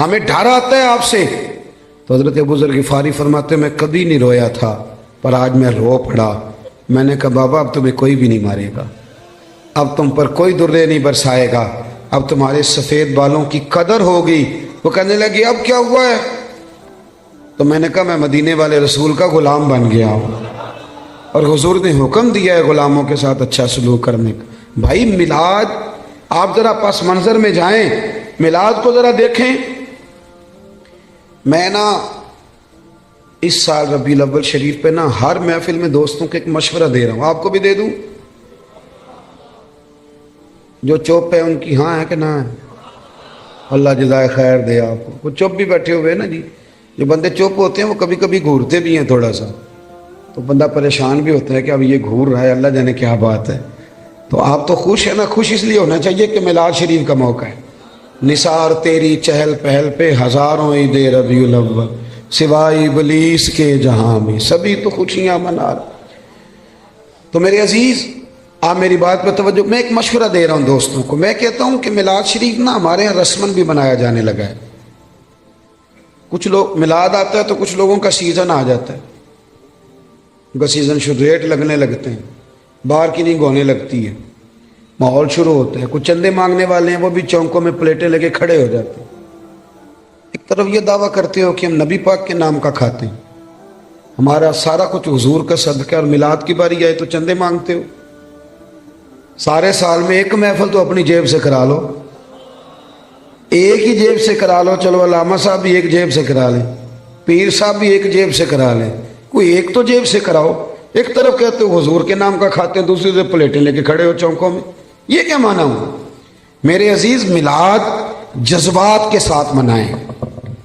ہمیں ڈر آتا ہے آپ سے. تو حضرت ابو ذر غفاری فرماتے میں کبھی نہیں رویا تھا پر آج میں رو پڑا. میں نے کہا بابا اب تمہیں کوئی بھی نہیں مارے گا, اب تم پر کوئی درے نہیں برسائے گا, اب تمہارے سفید بالوں کی قدر ہوگی. وہ کہنے لگی اب کیا ہوا ہے؟ تو میں نے کہا میں مدینے والے رسول کا غلام بن گیا ہوں, اور حضور نے حکم دیا ہے غلاموں کے ساتھ اچھا سلوک کرنے کا. بھائی میلاد, آپ ذرا پس منظر میں جائیں, میلاد کو ذرا دیکھیں. میں نا اس سال ربیع الاول شریف پہ نا ہر محفل میں دوستوں کو ایک مشورہ دے رہا ہوں, آپ کو بھی دے دوں. جو چپ ہے ان کی ہاں ہے کہ نہ ہے؟ اللہ جزائے خیر دے آپ کو. وہ چپ بھی بیٹھے ہوئے نا جی, جو بندے چپ ہوتے ہیں وہ کبھی کبھی گھورتے بھی ہیں تھوڑا سا, تو بندہ پریشان بھی ہوتا ہے کہ اب یہ گھور رہا ہے, اللہ جانے کیا بات ہے. تو آپ تو خوش ہیں نا, خوش اس لیے ہونا چاہیے کہ میلاد شریف کا موقع ہے. نثار تیری چہل پہل پہ ہزاروں عید ربیع الاول, سوائے ابلیس کے جہاں میں سبھی تو خوشیاں منا رہے. تو میرے عزیز آپ میری بات پہ توجہ. میں ایک مشورہ دے رہا ہوں دوستوں کو. میں کہتا ہوں کہ میلاد شریف نا ہمارے یہاں رسمن بھی منایا جانے لگا ہے. کچھ لوگ میلاد آتا ہے تو کچھ لوگوں کا سیزن آ جاتا ہے, ان کا سیزن شروع ریٹ لگنے لگتے ہیں, باہر کی نہیں گونے لگتی ہے, ماحول شروع ہوتا ہے. کچھ چندے مانگنے والے ہیں وہ بھی چونکوں میں پلیٹیں لے کے کھڑے ہو جاتے ہیں. ایک طرف یہ دعویٰ کرتے ہو کہ ہم نبی پاک کے نام کا کھاتے ہیں, ہمارا سارا کچھ حضور کا صدقہ, اور میلاد کی باری آئے تو چندے مانگتے ہو. سارے سال میں ایک محفل تو اپنی جیب سے کرا لو, ایک ہی جیب سے کرا لو. چلو علامہ صاحب بھی ایک جیب سے کرا لیں, پیر صاحب بھی ایک جیب سے کرا لیں, کوئی ایک تو جیب سے کراؤ. ایک طرف کہتے ہو حضور کے نام کا کھاتے ہیں, دوسری طرف پلیٹیں لے کے کھڑے ہو چونکوں میں. یہ کیا مانا ہوں؟ میرے عزیز میلاد جذبات کے ساتھ منائیں,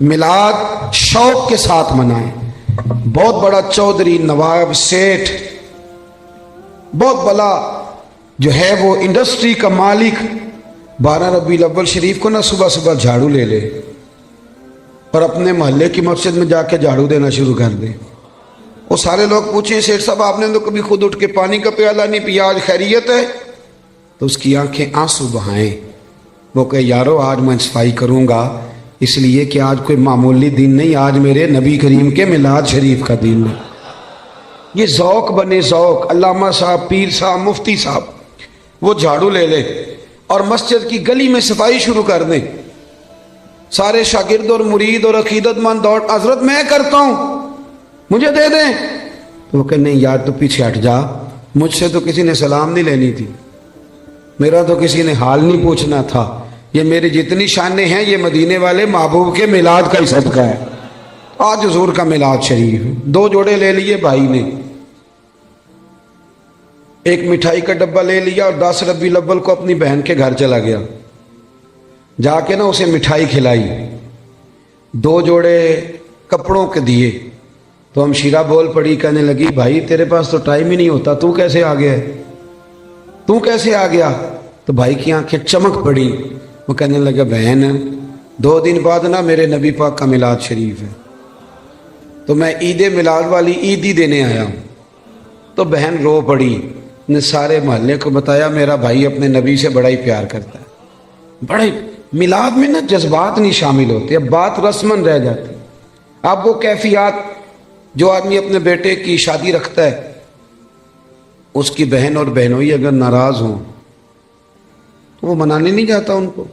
میلاد شوق کے ساتھ منائیں. بہت بڑا چودھری, نواب, سیٹھ, بہت بڑا جو ہے وہ انڈسٹری کا مالک 12 ربیع الاول شریف کو نا صبح صبح جھاڑو لے لے اور اپنے محلے کی مسجد میں جا کے جھاڑو دینا شروع کر دے. وہ سارے لوگ پوچھیں سیٹھ صاحب آپ نے تو کبھی خود اٹھ کے پانی کا پیالہ نہیں پیا, آج خیریت ہے؟ تو اس کی آنکھیں آنسو بہائیں. وہ کہ یارو آج میں صفائی کروں گا اس لیے کہ آج کوئی معمولی دن نہیں, آج میرے نبی کریم کے میلاد شریف کا دن ہے. یہ ذوق بنے ذوق. علامہ صاحب, پیر صاحب, مفتی صاحب وہ جھاڑو لے لے اور مسجد کی گلی میں صفائی شروع کر دیں. سارے شاگرد اور مرید اور عقیدت مند دوڑ, حضرت میں کرتا ہوں مجھے دے دیں. تو وہ کہ نہیں یار تو پیچھے ہٹ جا, مجھ سے تو کسی نے سلام نہیں لینی تھی, میرا تو کسی نے حال نہیں پوچھنا تھا. یہ میری جتنی شانیں ہیں یہ مدینے والے محبوب کے میلاد کا ہی صدقہ ہے. آج حضور کا میلاد شریف, 2 جوڑے لے لیے بھائی نے, ایک مٹھائی کا ڈبہ لے لیا اور 10 ربیع الاول کو اپنی بہن کے گھر چلا گیا. جا کے نا اسے مٹھائی کھلائی, 2 جوڑے کپڑوں کے دیے. تو ہمشیرہ بول پڑی, کہنے لگی بھائی تیرے پاس تو ٹائم ہی نہیں ہوتا, تو کیسے آ گیا, تو کیسے آ گیا؟ تو بھائی کی آنکھیں چمک پڑی. وہ کہنے لگا بہن 2 دن بعد نا میرے نبی پاک کا میلاد شریف ہے, تو میں عید میلاد والی عید ہی دینے آیا ہوں. تو بہن رو پڑی, نے سارے محلے کو بتایا میرا بھائی اپنے نبی سے بڑا ہی پیار کرتا ہے. بڑے میلاد میں نا جذبات نہیں شامل ہوتے, اب بات رسمن رہ جاتی. اب وہ کیفیات جو آدمی اپنے بیٹے کی شادی رکھتا ہے, اس کی بہن اور بہنوئی اگر ناراض ہوں تو وہ منانے نہیں جاتا ان کو,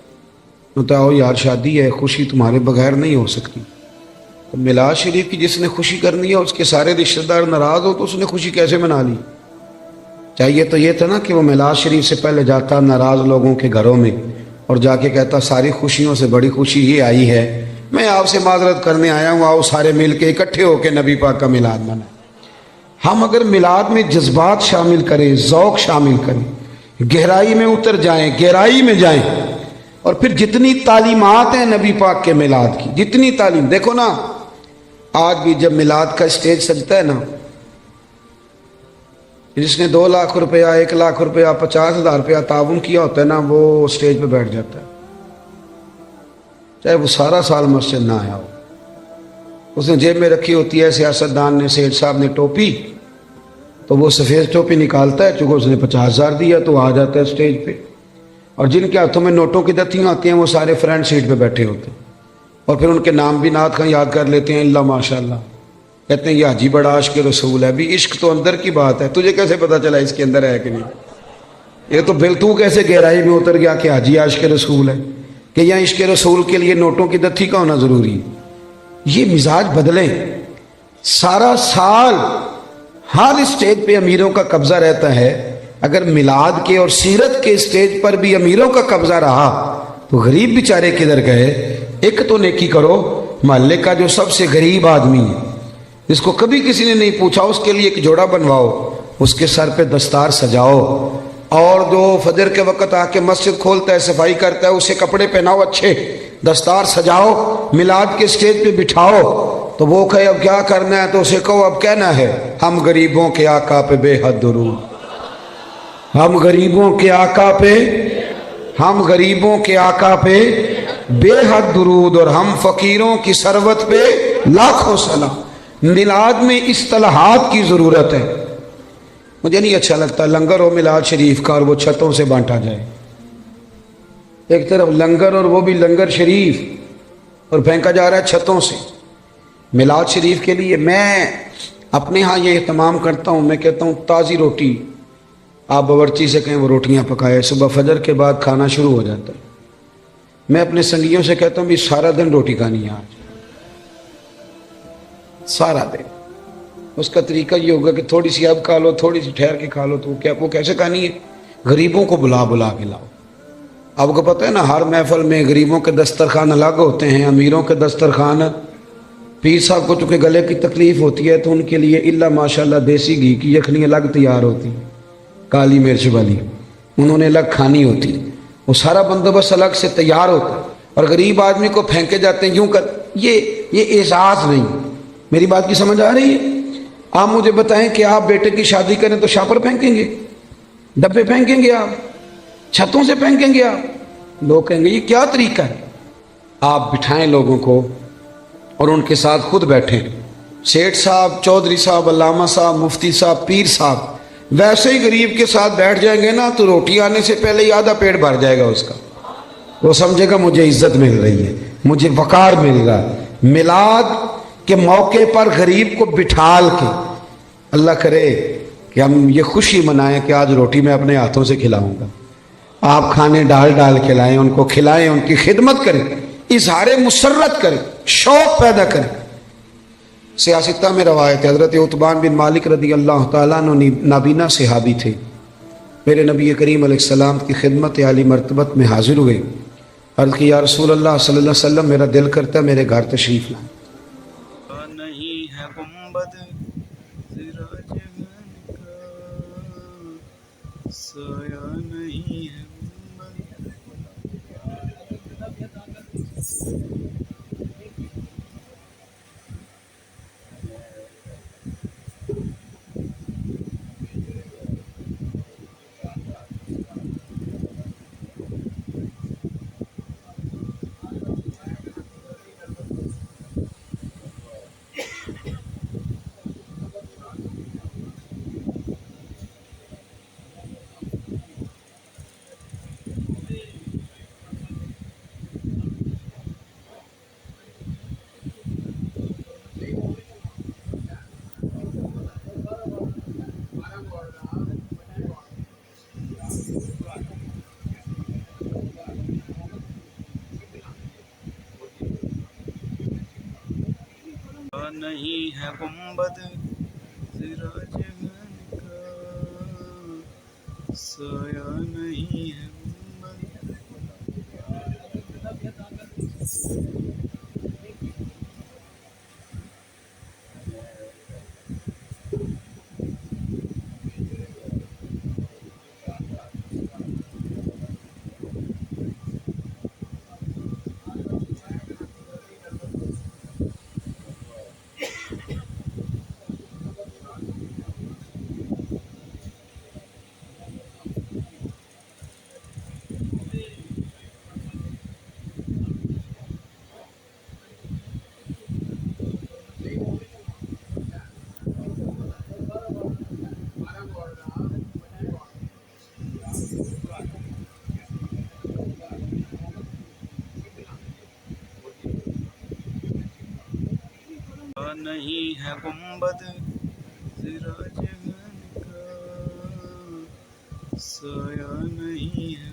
بتاؤ یار شادی ہے, خوشی تمہارے بغیر نہیں ہو سکتی. تو میلاد شریف کی جس نے خوشی کرنی ہے اس کے سارے رشتہ دار ناراض ہو تو اس نے خوشی کیسے منا لی؟ چاہیے تو یہ تھا نا کہ وہ میلاد شریف سے پہلے جاتا ناراض لوگوں کے گھروں میں اور جا کے کہتا ساری خوشیوں سے بڑی خوشی یہ آئی ہے, میں آپ سے معذرت کرنے آیا ہوں, آؤ سارے مل کے اکٹھے ہو کے نبی پاک کا میلاد منائیں. ہم اگر میلاد میں جذبات شامل کریں, ذوق شامل کریں, گہرائی میں اتر جائیں, گہرائی میں جائیں, اور پھر جتنی تعلیمات ہیں نبی پاک کے میلاد کی, جتنی تعلیم, دیکھو نا آج بھی جب میلاد کا اسٹیج سجتا ہے نا, جس نے 2 لاکھ روپیہ, 1 لاکھ روپیہ, 50,000 روپیہ تعاون کیا ہوتا ہے نا, وہ اسٹیج پہ بیٹھ جاتا ہے, چاہے وہ سارا سال مسجد نہ آیا ہو. اس نے جیب میں رکھی ہوتی ہے سیاستدان نے, سیٹھ صاحب نے ٹوپی, تو وہ سفید ٹوپی نکالتا ہے, چونکہ اس نے 50,000 دیا تو آ جاتا ہے اسٹیج پہ. اور جن کے ہاتھوں میں نوٹوں کی دتیاں آتی ہیں وہ سارے فرنٹ سیٹ پہ بیٹھے ہوتے ہیں. اور پھر ان کے نام بھی نعت خواں یاد کر لیتے ہیں، اللہ ماشاء اللہ، کہتے ہیں یہ حاجی بڑا عاشق رسول ہے۔ بھی عشق تو اندر کی بات ہے، تجھے کیسے پتا چلا اس کے اندر ہے کہ نہیں؟ یہ تو پھر تو کیسے گہرائی میں اتر گیا کہ حاجی عاشق رسول ہے، کہ یہاں عشق رسول کے لیے نوٹوں کی دتھی کا ہونا ضروری ہے؟ یہ مزاج بدلیں۔ سارا سال ہر اسٹیج پہ امیروں کا قبضہ رہتا ہے، اگر میلاد کے اور سیرت کے اسٹیج پر بھی امیروں کا قبضہ رہا تو غریب بیچارے کدھر گئے؟ ایک تو نیکی کرو، محلے کا جو سب سے غریب آدمی ہے جس کو کبھی کسی نے نہیں پوچھا، اس کے لیے ایک جوڑا بنواؤ، اس کے سر پہ دستار سجاؤ، اور جو فجر کے وقت آ کے مسجد کھولتا ہے، صفائی کرتا ہے، اسے کپڑے پہناؤ، اچھے دستار سجاؤ، میلاد کے اسٹیج پہ بٹھاؤ، تو وہ کہے اب کیا کرنا ہے تو اسے کہو اب کہنا ہے ہم غریبوں کے آقا پہ بے حد درود، ہم غریبوں کے آقا پہ، ہم غریبوں کے آقا پہ بے حد درود، اور ہم فقیروں کی ثروت پہ لاکھوں سلام۔ میلاد میں اصطلاحات کی ضرورت ہے۔ مجھے نہیں اچھا لگتا لنگر ہو میلاد شریف کا اور وہ چھتوں سے بانٹا جائے، ایک طرف لنگر اور وہ بھی لنگر شریف، اور پھینکا جا رہا ہے چھتوں سے۔ میلاد شریف کے لیے میں اپنے ہاں یہ اہتمام کرتا ہوں، میں کہتا ہوں تازی روٹی آپ باورچی سے کہیں وہ روٹیاں پکائے، صبح فجر کے بعد کھانا شروع ہو جاتا ہے۔ میں اپنے سنگیوں سے کہتا ہوں بھی سارا دن روٹی کھانی ہے آج، سارا دن۔ اس کا طریقہ یہ ہوگا کہ تھوڑی سی اب کھا لو، تھوڑی سی ٹھہر کے کھا لو، تو وہ کیسے کھانی ہے؟ غریبوں کو بلا بلا کے لاؤ۔ آپ کو پتہ ہے نا ہر محفل میں غریبوں کے دسترخوان الگ ہوتے ہیں، امیروں کے دسترخوان۔ پیر صاحب کو چونکہ گلے کی تکلیف ہوتی ہے تو ان کے لیے اللہ ماشاءاللہ دیسی گھی کی یخنی الگ تیار ہوتی، کالی مرچ والی، انہوں نے الگ کھانی ہوتی، وہ سارا بندوبست الگ سے تیار ہوتا ہے، اور غریب آدمی کو پھینکے جاتے ہیں یوں کر۔ یہ اعزاز نہیں۔ میری بات کی سمجھ آ رہی ہے؟ آپ مجھے بتائیں کہ آپ بیٹے کی شادی کریں تو شاپر پھینکیں گے، ڈبے پھینکیں گے، آپ چھتوں سے پھینکیں گے؟ آپ لوگ کہیں گے یہ کیا طریقہ ہے؟ آپ بٹھائیں لوگوں کو اور ان کے ساتھ خود بیٹھیں، سیٹھ صاحب، چودھری صاحب، علامہ صاحب، مفتی صاحب، پیر صاحب، ویسے ہی غریب کے ساتھ بیٹھ جائیں گے نا تو روٹی آنے سے پہلے ہی آدھا پیٹ بھر جائے گا اس کا، وہ سمجھے گا مجھے عزت مل رہی ہے، مجھے وقار مل رہا ہے۔ میلاد کے موقع پر غریب کو بٹھال کے، اللہ کرے کہ ہم یہ خوشی منائیں کہ آج روٹی میں اپنے ہاتھوں سے کھلاؤں گا، آپ کھانے ڈال ڈال کھلائیں، ان کو کھلائیں، ان کی خدمت کریں، اظہار مسرت کریں، شوق پیدا کریں۔ سیاستہ میں روایت ہے، حضرت عتبان بن مالک رضی اللہ تعالیٰ عنہ نابینا صحابی تھے، میرے نبی کریم علیہ السلام کی خدمت عالی مرتبت میں حاضر ہوئے، عرض کی یا رسول اللہ صلی اللہ علیہ وسلم میرا دل کرتا ہے میرے گھر تشریف لائیں۔ نہیں ہے گنبد سراج کا، سایہ نہیں ہے گنبد۔ نہیں ہے گنبد سراج کا، سایہ نہیں ہے گنبد۔ نہیں ہے گنبد سراج کا سایہ نہیں ہے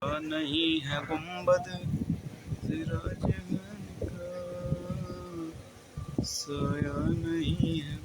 گنبد نہیں ہے گنبد سراج کا سایہ نہیں ہے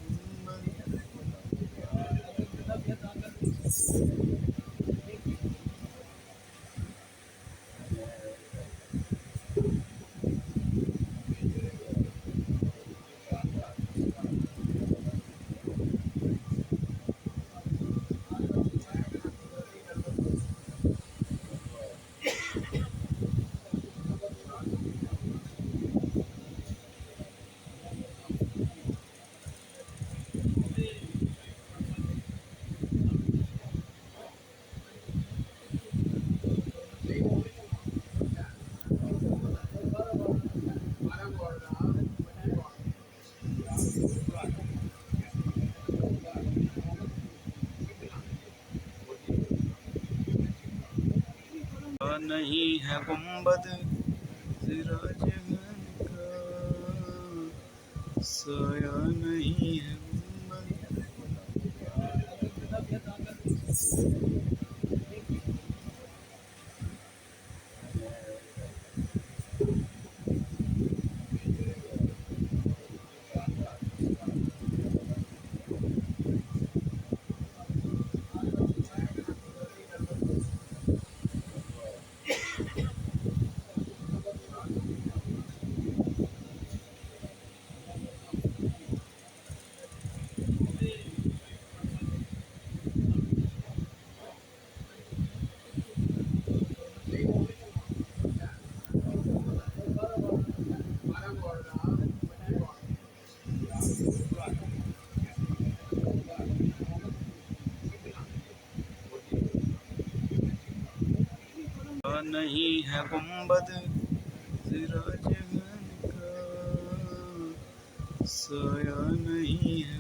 گنبد نہیں ہے گنبد سراج کا سایہ نہیں ہے گنبد نہیں ہے گنبد سراج کا سایہ نہیں ہے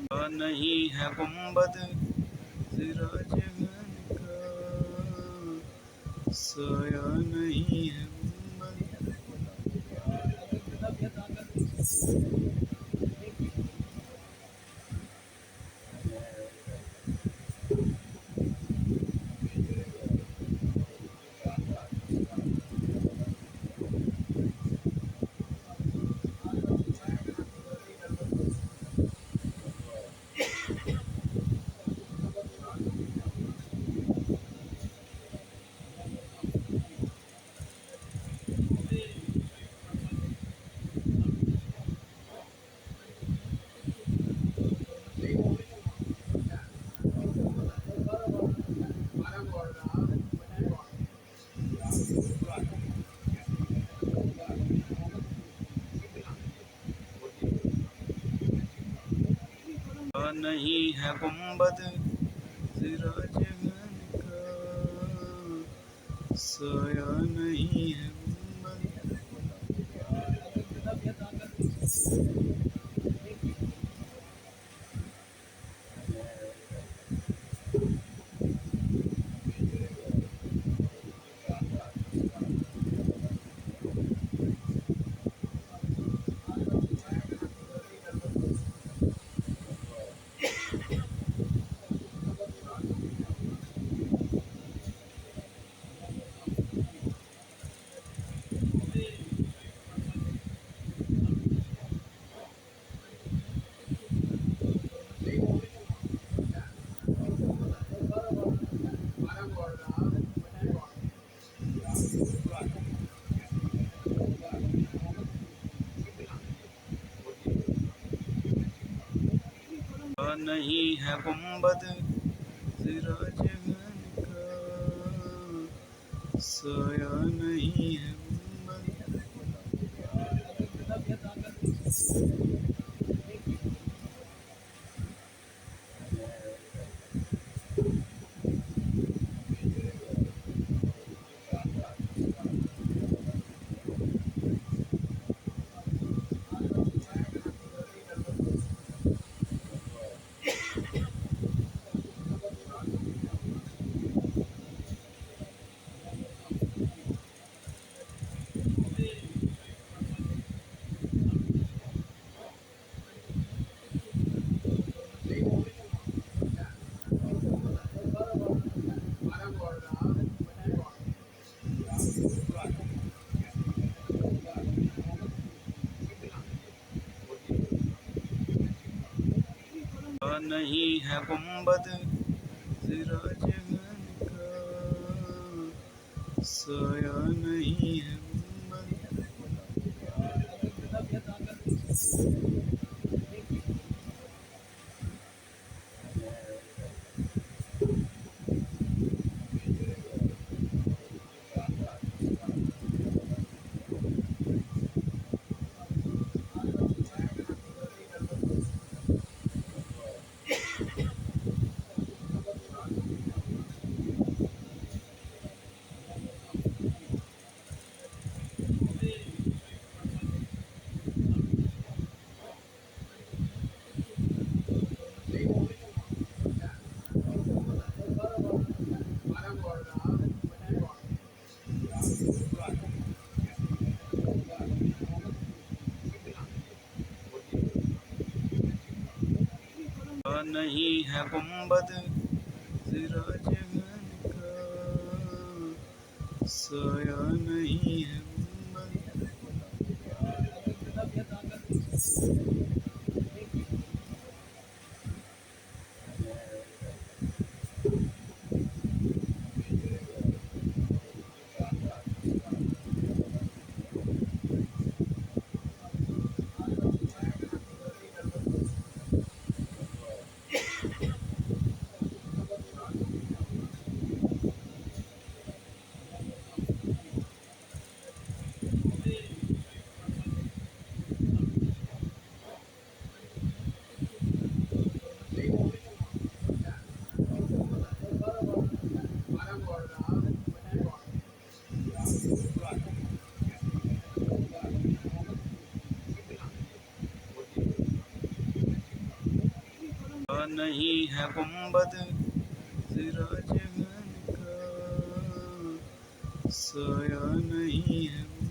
گنبد نہیں ہے گنبد سراج کا سایہ نہیں ہے گنبد نہیں ہے گنبد سراج کا، سایہ نہیں ہے گنبد. نہیں ہے گنبد سراج کا، سایہ نہیں ہے گنبد. نہیں ہے گنبد سراج کا، سایہ نہیں ہے گنبد. نہیں ہے گنبد سراج کا، سایہ نہیں ہے گنبد. نہیں ہے گنبد سراج کا، سایہ نہیں ہے گنبد.